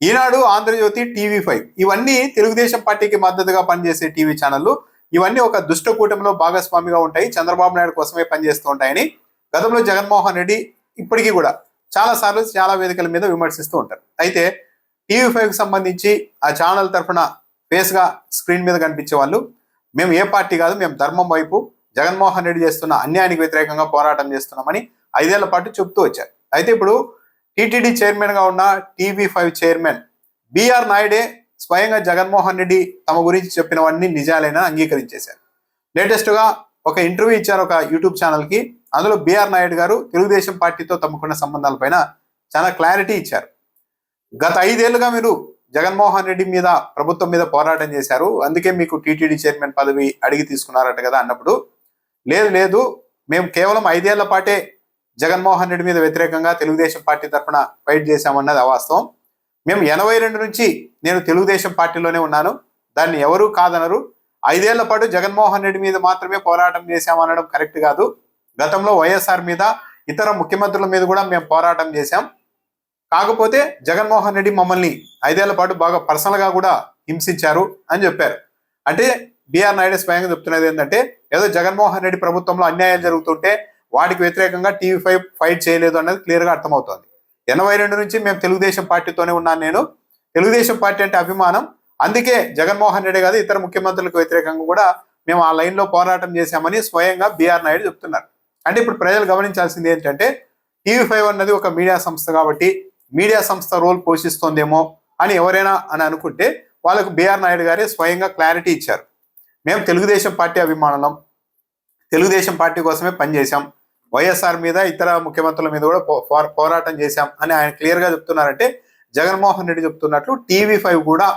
ఈనాడు, Andhra Jyothi, TV5 ఇవన్నీ తెలుగుదేశం పార్టీకి మద్దతుగా పనిచేసే టీవీ ఛానళ్లు. ఇవన్నీ ఒక దుష్ట కూటమిలో భాగస్వామిగా ఉంటాయి, చంద్రబాబు నాయుడు కోసమే పనిచేస్తూ ఉంటాయని గతంలో జగన్మోహన్ రెడ్డి ఇప్పటికీ కూడా చాలా సార్లు చాలా వేదికల మీద విమర్శిస్తూ ఉంటారు. అయితే టీవీ5కి సంబంధించి ఆ ఛానల్ తరఫున ఫేస్గా స్క్రీన్ మీద కనిపించే వాళ్ళు, మేము ఏ పార్టీ కాదు, మేము ధర్మం వైపు, జగన్మోహన్ రెడ్డి చేస్తున్న అన్యాయానికి వ్యతిరేకంగా పోరాటం చేస్తున్నామని 5 ఏళ్ల పాటు చెప్తూ వచ్చారు. అయితే ఇప్పుడు టీటీడీ చైర్మన్ గా ఉన్న టీవీ5 చైర్మన్ బిఆర్ నాయుడే స్వయంగా జగన్మోహన్ రెడ్డి తమ గురించి చెప్పినవన్నీ నిజాలైనా అంగీకరించేశారు. లేటెస్ట్ గా ఒక ఇంటర్వ్యూ ఇచ్చారు ఒక యూట్యూబ్ ఛానల్ కి. అందులో బిఆర్ నాయుడు గారు తెలుగుదేశం పార్టీతో తమకున్న సంబంధాలపైన చాలా క్లారిటీ ఇచ్చారు. గత 5 ఏళ్లుగా మీరు జగన్మోహన్ రెడ్డి మీద, ప్రభుత్వం మీద పోరాటం చేశారు, అందుకే మీకు టీటీడీ చైర్మన్ పదవి అడిగి తీసుకున్నారట కదా అన్నప్పుడు, లేదు మేము కేవలం 5 ఏళ్ల పాటే జగన్మోహన్ రెడ్డి మీద వ్యతిరేకంగా తెలుగుదేశం పార్టీ తరఫున ఫైట్ చేశామన్నది అవాస్తవం. మేము 82 నుంచి నేను తెలుగుదేశం పార్టీలోనే ఉన్నాను, దాన్ని ఎవరూ కాదనరు. 5 ఏళ్ల పాటు జగన్మోహన్ రెడ్డి మీద మాత్రమే పోరాటం చేశామనడం కరెక్ట్ కాదు. గతంలో వైఎస్ఆర్ మీద, ఇతర ముఖ్యమంత్రుల మీద కూడా మేము పోరాటం చేశాం. కాకపోతే జగన్మోహన్ రెడ్డి మమ్మల్ని 5 ఏళ్ల పాటు బాగా పర్సనల్గా కూడా హింసించారు అని చెప్పారు. అంటే బిఆర్ నాయుడు స్వయంగా చెప్తున్నది ఏంటంటే, ఏదో జగన్మోహన్ రెడ్డి ప్రభుత్వంలో అన్యాయాలు జరుగుతుంటే వాటికి వ్యతిరేకంగా టీవీ5 ఫైట్ చేయలేదు అన్నది క్లియర్గా అర్థమవుతోంది. 82 నుంచి మేము తెలుగుదేశం పార్టీతోనే ఉన్నాను, నేను తెలుగుదేశం పార్టీ అంటే అభిమానం, అందుకే జగన్మోహన్ రెడ్డి కాదు ఇతర ముఖ్యమంత్రులకు వ్యతిరేకంగా కూడా మేము ఆ లైన్లో పోరాటం చేశామని స్వయంగా బిఆర్ నాయుడు చెప్తున్నారు. అంటే ఇప్పుడు ప్రజలు గమనించాల్సింది ఏంటంటే, టీవీ5 అన్నది ఒక మీడియా సంస్థ కాబట్టి మీడియా సంస్థ రోల్ పోషిస్తోందేమో అని ఎవరైనా అని అనుకుంటే, వాళ్ళకు బిఆర్ నాయుడు గారే స్వయంగా క్లారిటీ ఇచ్చారు. మేము తెలుగుదేశం పార్టీ అభిమానులం, తెలుగుదేశం పార్టీ కోసమే పనిచేశాం, వైఎస్ఆర్ మీద, ఇతర ముఖ్యమంత్రుల మీద కూడా పోరాటం చేశాం అని ఆయన క్లియర్గా చెప్తున్నారంటే, జగన్మోహన్ రెడ్డి చెప్తున్నట్లు టీవీ5 కూడా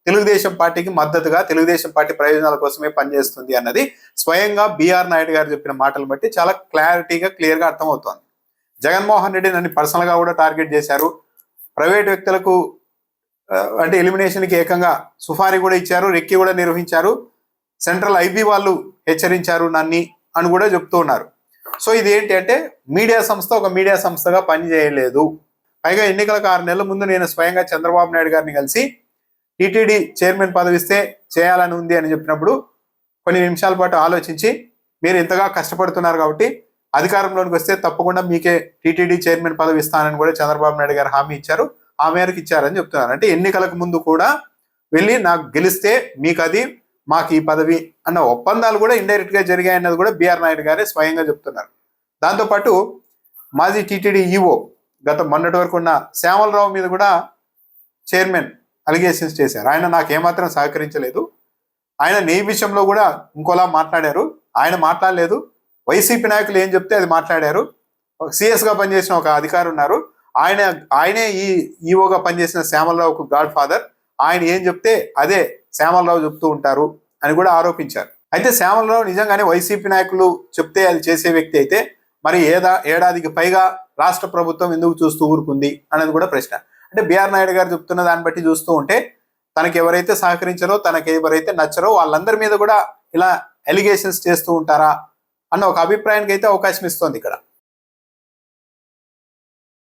తెలుగుదేశం పార్టీకి మద్దతుగా, తెలుగుదేశం పార్టీ ప్రయోజనాల కోసమే పనిచేస్తుంది అన్నది స్వయంగా బిఆర్ నాయుడు గారు చెప్పిన మాటలు బట్టి చాలా క్లారిటీగా, క్లియర్గా అర్థమవుతోంది. జగన్మోహన్ రెడ్డి నన్ను పర్సనల్గా కూడా టార్గెట్ చేశారు, ప్రైవేట్ వ్యక్తులకు అంటే ఎలిమినేషన్కి ఏకంగా సుఫారీ కూడా ఇచ్చారు, రెక్కి కూడా నిర్వహించారు, సెంట్రల్ ఐబీ వాళ్ళు హెచ్చరించారు నన్ని అని కూడా చెప్తూ ఉన్నారు. సో ఇది ఏంటి అంటే, మీడియా సంస్థ ఒక మీడియా సంస్థగా పనిచేయలేదు. పైగా ఎన్నికలకు 6 నెలల ముందు నేను స్వయంగా చంద్రబాబు నాయుడు గారిని కలిసి టీటీడీ చైర్మన్ పదవి ఇస్తే చేయాలని ఉంది అని చెప్పినప్పుడు కొన్ని నిమిషాల పాటు ఆలోచించి, మీరు ఇంతగా కష్టపడుతున్నారు కాబట్టి అధికారంలోకి వస్తే తప్పకుండా మీకే టీటీడీ చైర్మన్ పదవి ఇస్తానని కూడా చంద్రబాబు నాయుడు గారు హామీ ఇచ్చారు, ఆ మేరకు ఇచ్చారని చెప్తున్నారు. అంటే ఎన్నికలకు ముందు కూడా వెళ్ళి నాకు గెలిస్తే మీకు అది, మాకు ఈ పదవి అన్న ఒప్పందాలు కూడా ఇండైరెక్ట్ గా జరిగాయన్నది కూడా బిఆర్ నాయుడు గారే స్వయంగా చెప్తున్నారు. దాంతోపాటు మాజీ టీటీడీ ఈఓ గత మొన్నటి వరకు ఉన్న శ్యామలరావు మీద కూడా చైర్మన్ అలిగేషన్స్ చేశారు. ఆయన నాకు ఏమాత్రం సహకరించలేదు, ఆయన నెయ్యి విషయంలో కూడా ఇంకోలా మాట్లాడారు, ఆయన మాట్లాడలేదు, వైసీపీ నాయకులు ఏం చెప్తే అది మాట్లాడారు. సిఎస్గా పనిచేసిన ఒక అధికారి ఉన్నారు, ఆయనే ఈ ఈఓగా పనిచేసిన శ్యామలరావుకు గాడ్ ఫాదర్, ఆయన ఏం చెప్తే అదే శ్యామలరావు చెప్తూ ఉంటారు అని కూడా ఆరోపించారు. అయితే శ్యామలరావు నిజంగానే వైసీపీ నాయకులు చెప్తే అది చేసే వ్యక్తి అయితే మరి ఏడాదికి పైగా రాష్ట్ర ప్రభుత్వం ఎందుకు చూస్తూ ఊరుకుంది అనేది కూడా ప్రశ్న. అంటే బిఆర్ నాయుడు గారు చెప్తున్న దాన్ని బట్టి చూస్తూ ఉంటే, తనకి ఎవరైతే సహకరించారో, తనకి ఎవరైతే నచ్చరో వాళ్ళందరి మీద కూడా ఇలా ఎలిగేషన్స్ చేస్తూ ఉంటారా అన్న ఒక అభిప్రాయానికి అయితే అవకాశం ఇస్తోంది ఇక్కడ.